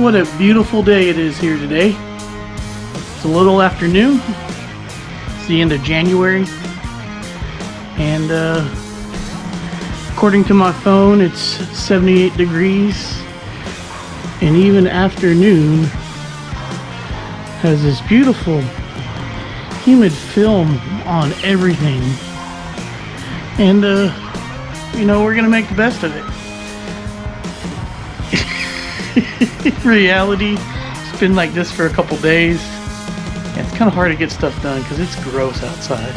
what a beautiful day it is here today. It's a little afternoon. It's the end of January. And according to my phone, it's 78 degrees. And even afternoon has this beautiful humid film on everything. And you know, we're gonna make the best of it. In reality, it's been like this for a couple days. And it's kind of hard to get stuff done because it's gross outside.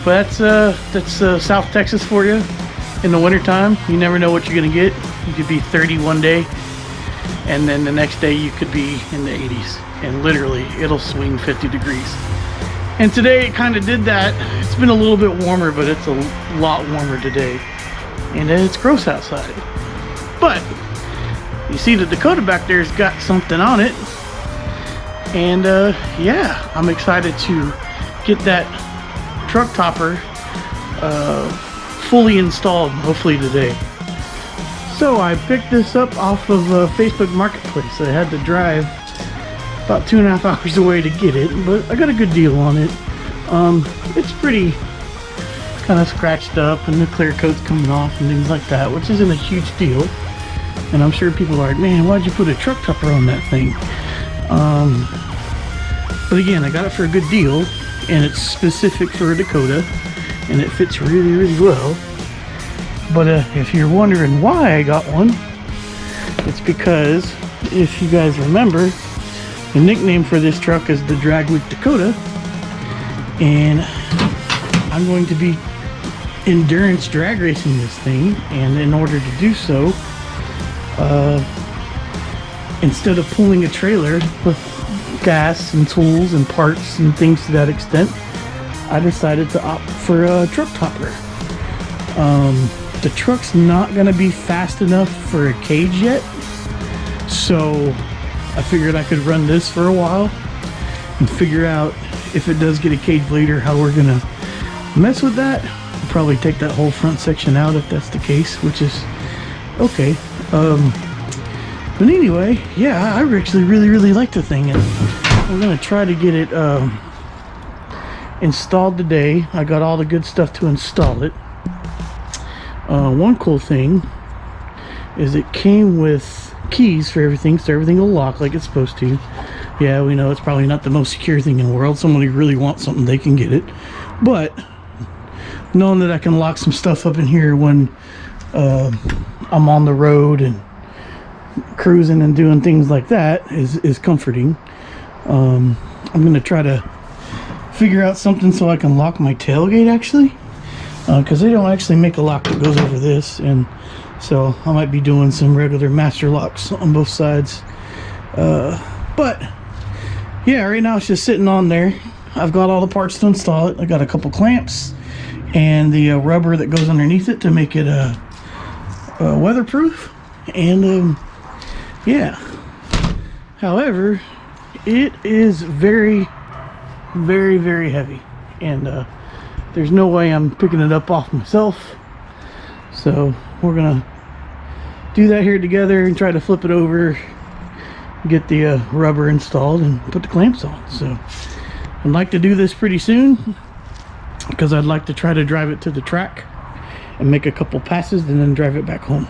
But that's South Texas for you. In the wintertime, you never know what you're gonna get. You could be 30 one day, and then the next day you could be in the 80s. And literally, it'll swing 50 degrees. And today it kind of did that. It's been a little bit warmer, but it's a lot warmer today. And it's gross outside. But you see the Dakota back there's got something on it. And yeah, I'm excited to get that truck topper fully installed, hopefully today. So I picked this up off of Facebook Marketplace. I had to drive about 2.5 hours away to get it, but I got a good deal on it. It's pretty kind of scratched up and the clear coat's coming off and things like that, which isn't a huge deal. And I'm sure people are like, man, why'd you put a truck topper on that thing? But again, I got it for a good deal, and it's specific for a Dakota, and it fits really, really well. But if you're wondering why I got one, it's because, if you guys remember, the nickname for this truck is the Raceweek Dakota, and I'm going to be endurance drag racing this thing. And in order to do so, instead of pulling a trailer with gas and tools and parts and things to that extent, I decided to opt for a truck topper. The truck's not going to be fast enough for a cage yet, so I figured I could run this for a while and figure out, if it does get a cage later, how we're gonna mess with that. I'll probably take that whole front section out if that's the case, which is okay. But anyway, yeah, I actually really like the thing, and I'm gonna try to get it installed today. I got all the good stuff to install it. One cool thing is it came with keys for everything, so everything will lock like it's supposed to. Yeah, we know it's probably not the most secure thing in the world. Somebody really wants something, they can get it. But knowing that I can lock some stuff up in here when I'm on the road and cruising and doing things like that is comforting. I'm gonna try to figure out something so I can lock my tailgate, actually, because they don't actually make a lock that goes over this, and so I might be doing some regular master locks on both sides. But yeah, right now it's just sitting on there. I've got all the parts to install it. I got a couple clamps and the rubber that goes underneath it to make it weatherproof. And yeah, however, it is very heavy, and there's no way I'm picking it up off myself. So we're gonna do that here together and try to flip it over, get the rubber installed, and put the clamps on. So I'd like to do this pretty soon, because I'd like to try to drive it to the track and make a couple passes and then drive it back home.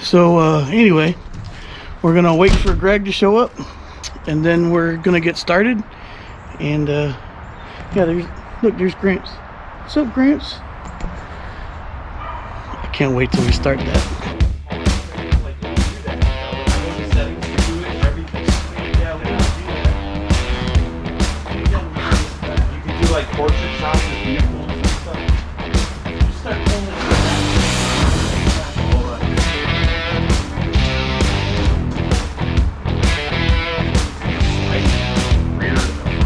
So anyway, we're gonna wait for Greg to show up, and then we're gonna get started. And yeah, there's Gramps. What's up, Gramps? I can't wait till we start that. Like portrait shots of vehicles and stuff. Just start pulling it rear to the front.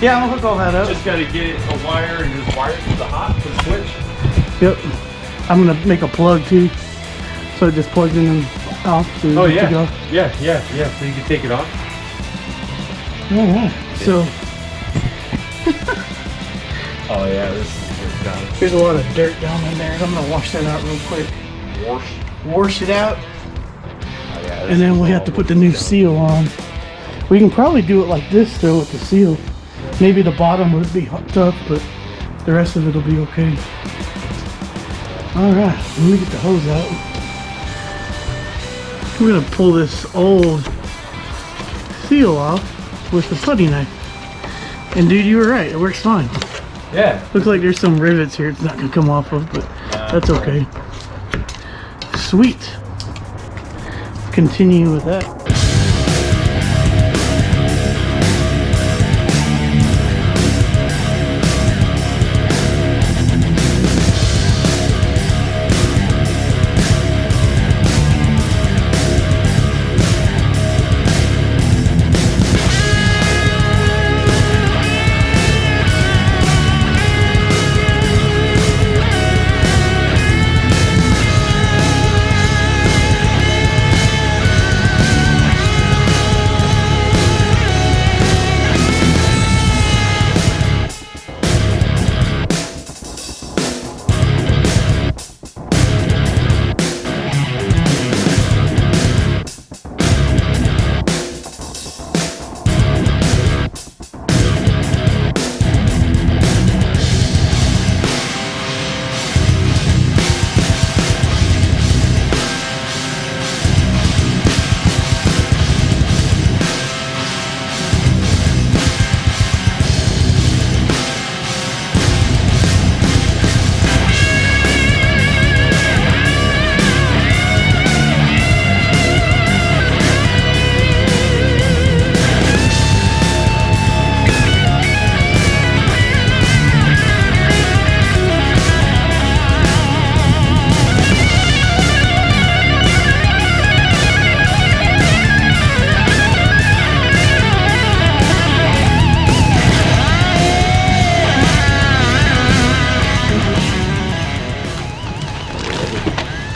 Yeah, I'm gonna hook all that up. Just gotta get it a wire and just wire it to the hot to the switch. Yep. I'm gonna make a plug too, so it just plugs in and out. So Oh you can take it yeah. off. Yeah. So you can take it off. All right. So Oh yeah, this is good done. there's a lot of dirt down in there. I'm gonna wash that out real quick. Wash it out, Oh, yeah, and then we have to put the new seal on. We can probably do it like this though with the seal. Maybe the bottom would be tough, but the rest of it will be okay. All right, let me get the hose out. We're gonna pull this old seal off with the putty knife. And dude, you were right, it works fine. Yeah. Looks like there's some rivets here it's not gonna come off of, but that's okay. Sweet. Continue with that.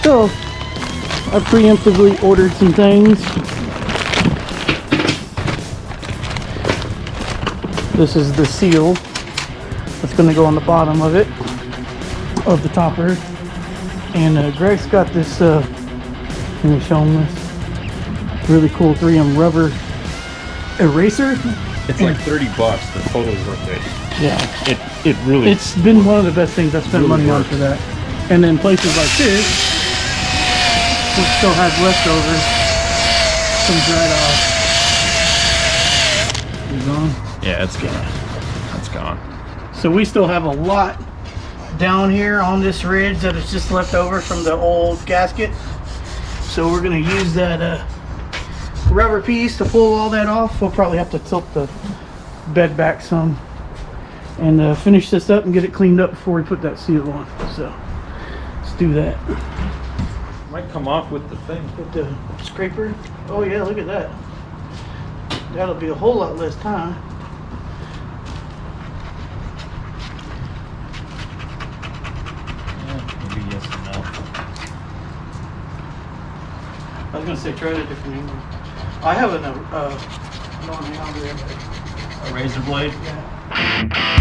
So, I preemptively ordered some things. This is the seal that's going to go on the bottom of it, of the topper. And Greg's got this, let me show him this, really cool 3M rubber eraser. It's like $30, but totally worth it. Yeah. It really. It's been one of the best things I've spent Really money on works. for that. And then places like this, we still have leftovers. Some dried off. You gone? Yeah, it's gone. It's gone. So we still have a lot down here on this ridge that is just left over from the old gasket. So we're gonna use that rubber piece to pull all that off. We'll probably have to tilt the bed back some and finish this up and get it cleaned up before we put that seal on. So let's do that. Might come off with the thing. With the scraper. Oh yeah, look at that. That'll be a whole lot less time. Yeah, maybe yes and no. I was gonna say try it a different angle. I have an A razor blade. yeah.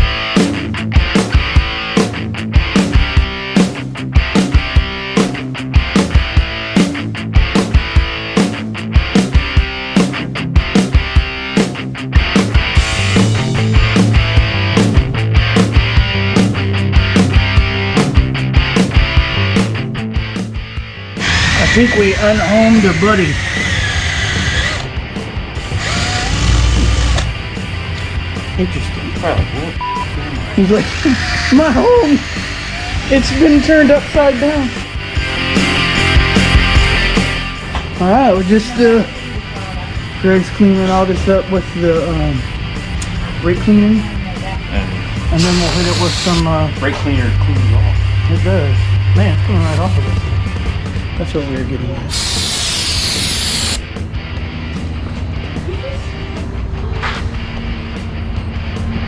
I think we unhomed a buddy. Interesting. He's like, my home, it's been turned upside down. All right, we're just, Greg's cleaning all this up with the brake cleaner, and then we'll hit it with some, Brake cleaner cleans off. it does. Man, it's coming right off of it. That's what we were getting at.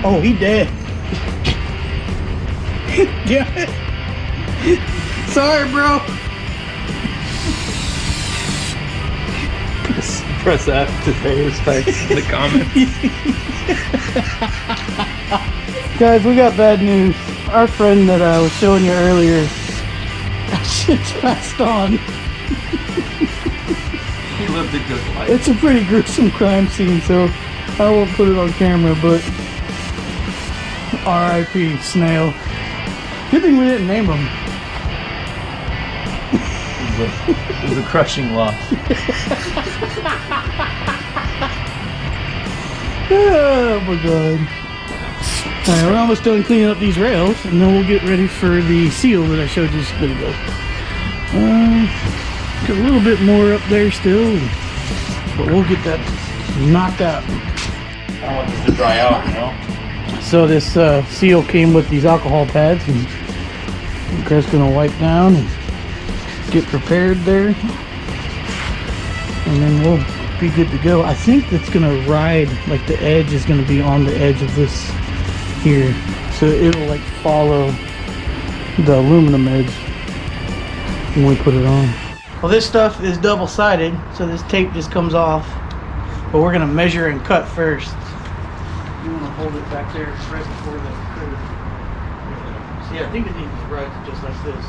Oh, he dead. Damn it. Sorry, bro. Press F to pay respects in the comments. Guys, we got bad news. Our friend that I was showing you earlier, that shit's passed on. He lived a good life. It's a pretty gruesome crime scene, so I won't put it on camera, but R.I.P. Snail. Good thing we didn't name him. It was a crushing loss. Oh my god. Alright, we're almost done cleaning up these rails, and then we'll get ready for the seal that I showed you just a bit ago. Got a little bit more up there still, but we'll get that knocked out. I want this to dry out, you know? So this seal came with these alcohol pads, and Chris gonna wipe down and get prepared there, and then we'll be good to go. I think it's gonna ride, like the edge is gonna be on the edge of this here, so it'll like follow the aluminum edge when we put it on. Well, this stuff is double-sided, so this tape just comes off, but we're gonna measure and cut first. You want to hold it back there right before the curve. See, I think it needs to ride just like this,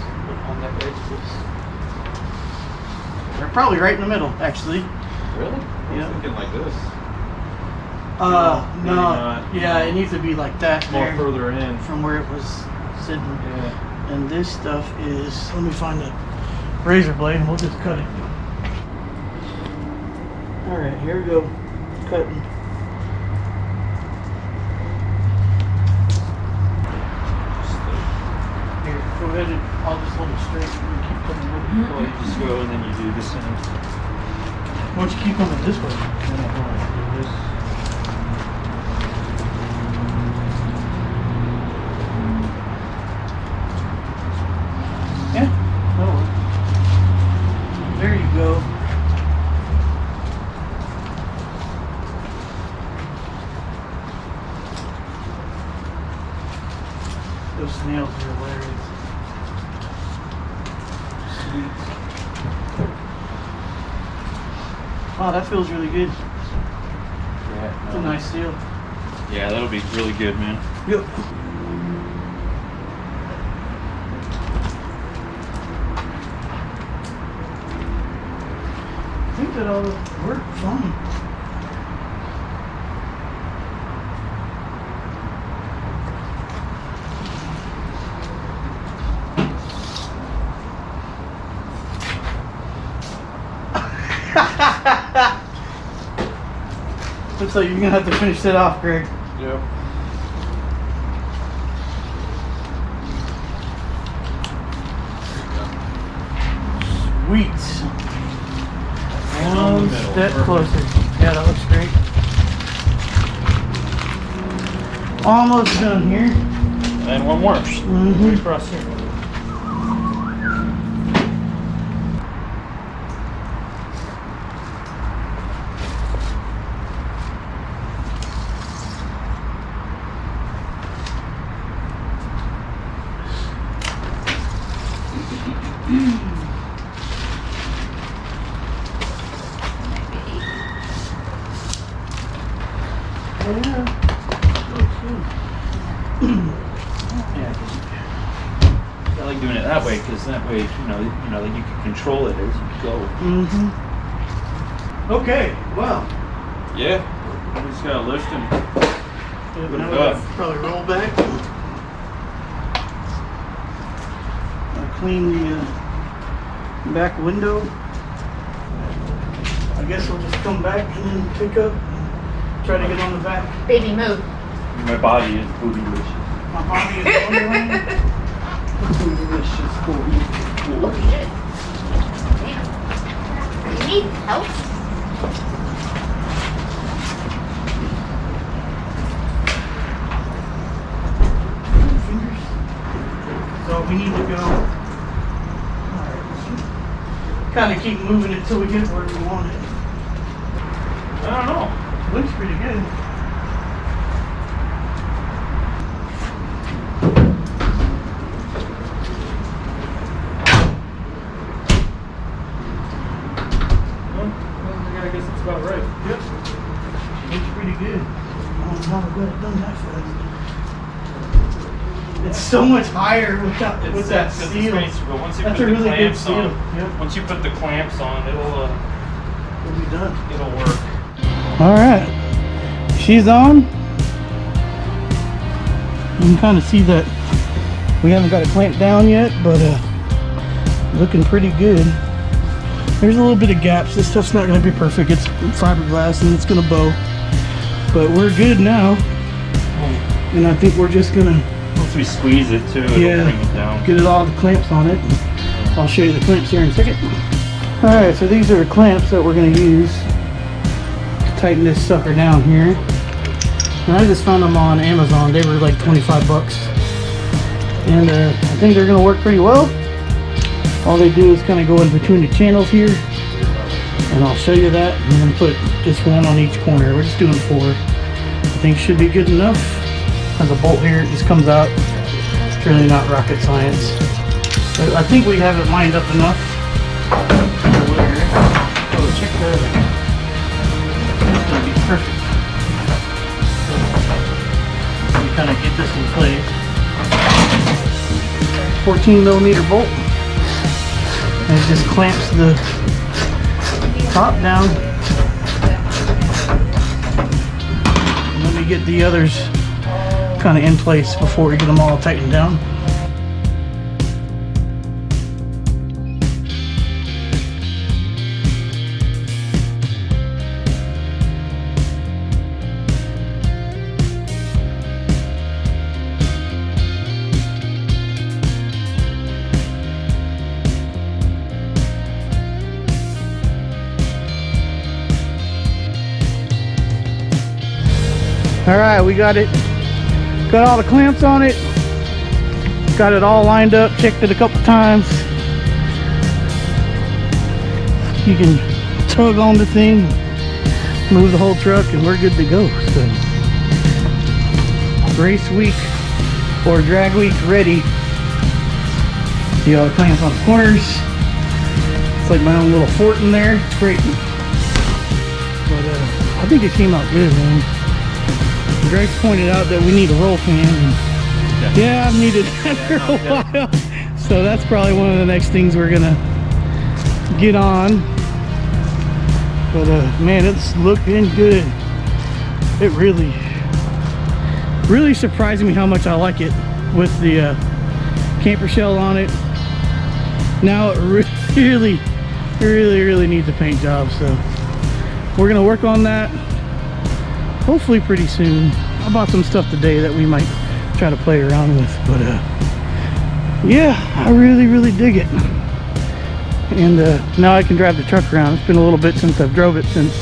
on that edge of this. They're probably right in the middle, actually. Really? Yeah. I'm thinking like this. No. Not. Yeah, it needs to be like that More there, further in. from where it was sitting. Yeah. And this stuff is, let me find a razor blade and we'll just cut it. Alright, here we go. Cutting. Here, go ahead and I'll just hold it straight and keep coming with it. Well, you just go and then you do this end. Why don't you keep coming this way? Then I'll go and do this. Yeah, that'll work. There you go. Those snails are hilarious. Sweet. Wow, that feels really good. Yeah. It's a nice seal. Yeah, that'll be really good, man. Yep. I think that all worked fine. Looks like you're gonna have to finish that off, Greg. Yep. Sweet. On the One middle. step Perfect. closer. Yeah, that looks great. Almost done here. And one more. Mm-hmm. Across here. I like doing it that way because that way, you know, like you can control it as you go. Mm-hmm. Okay, well. Yeah. You just gotta lift him. Now it we'll up. probably roll back. I'll clean the back window. I guess we'll just come back and then pick up and try to get on the back. Baby, move. My body is bootylicious. My body is wondering. Bootylicious for you. Oh shit. Damn. You need help? Fingers. So we need to go. Kind of keep moving it till we get where we want it. I don't know. Looks pretty good. how I'm glad I've done that fast. It's so much higher with that seal. Once you That's put a the really good clamps seal. on, Yep. once you put the clamps on, We'll be done. it'll work. All right, she's on. You can kind of see that we haven't got it clamped down yet, but looking pretty good. There's a little bit of gaps. This stuff's not going to be perfect. It's fiberglass and it's going to bow, but we're good now. And I think we're just gonna, Once we squeeze it too, it'll bring it down. get it all the clamps on it. I'll show you the clamps here in a second. All right, so these are the clamps that we're gonna use to tighten this sucker down here. And I just found them on Amazon. They were like 25 bucks. And I think they're gonna work pretty well. All they do is kind of go in between the channels here. And I'll show you that. I'm gonna put just one on each corner. We're just doing 4. I think it should be good enough. Has a bolt here, it just comes out. It's really not rocket science. But I think we have it lined up enough. Oh, check that. It's gonna be perfect. So we kind of get this in place. 14mm bolt. And it just clamps the top down. And let me get the others kind of in place before we get them all tightened down. All right, we got it. Got all the clamps on it. Got it all lined up. Checked it a couple times. You can tug on the thing, move the whole truck, and we're good to go. So, race week or drag week ready. See all the clamps on the corners. It's like my own little fort in there. It's great. But I think it came out good, man. Greg's pointed out that we need a roll fan. And yeah, I've needed that for a while. So that's probably one of the next things we're gonna get on. But man, it's looking good. It really surprised me how much I like it with the camper shell on it. Now it really needs a paint job. So we're gonna work on that. Hopefully pretty soon. I bought some stuff today that we might try to play around with, but yeah, I really dig it. And now I can drive the truck around. It's been a little bit since I've drove it, since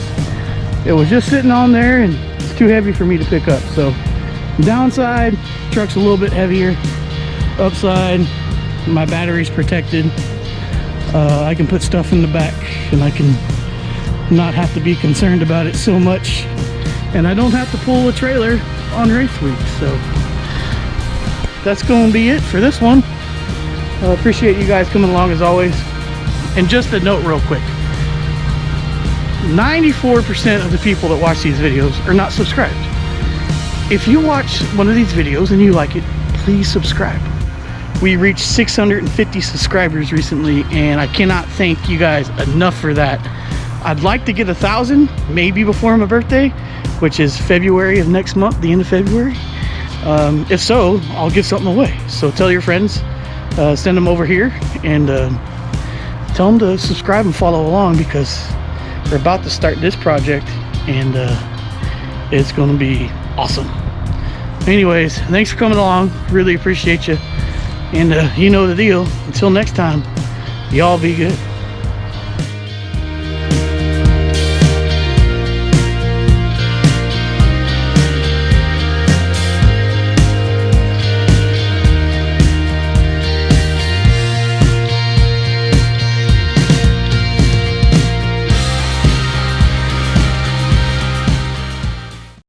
it was just sitting on there and it's too heavy for me to pick up. So downside, truck's a little bit heavier. Upside, my battery's protected. I can put stuff in the back and I can not have to be concerned about it so much. And I don't have to pull a trailer on race week. So that's going to be it for this one. I appreciate you guys coming along as always. And just a note real quick. 94% of the people that watch these videos are not subscribed. If you watch one of these videos and you like it, please subscribe. We reached 650 subscribers recently, and I cannot thank you guys enough for that. I'd like to get 1,000, maybe before my birthday, which is February of next month, the end of February. If so, I'll give something away. So tell your friends, send them over here, and tell them to subscribe and follow along, because we're about to start this project, and it's going to be awesome. Anyways, thanks for coming along. Really appreciate you. And you know the deal. Until next time, y'all be good.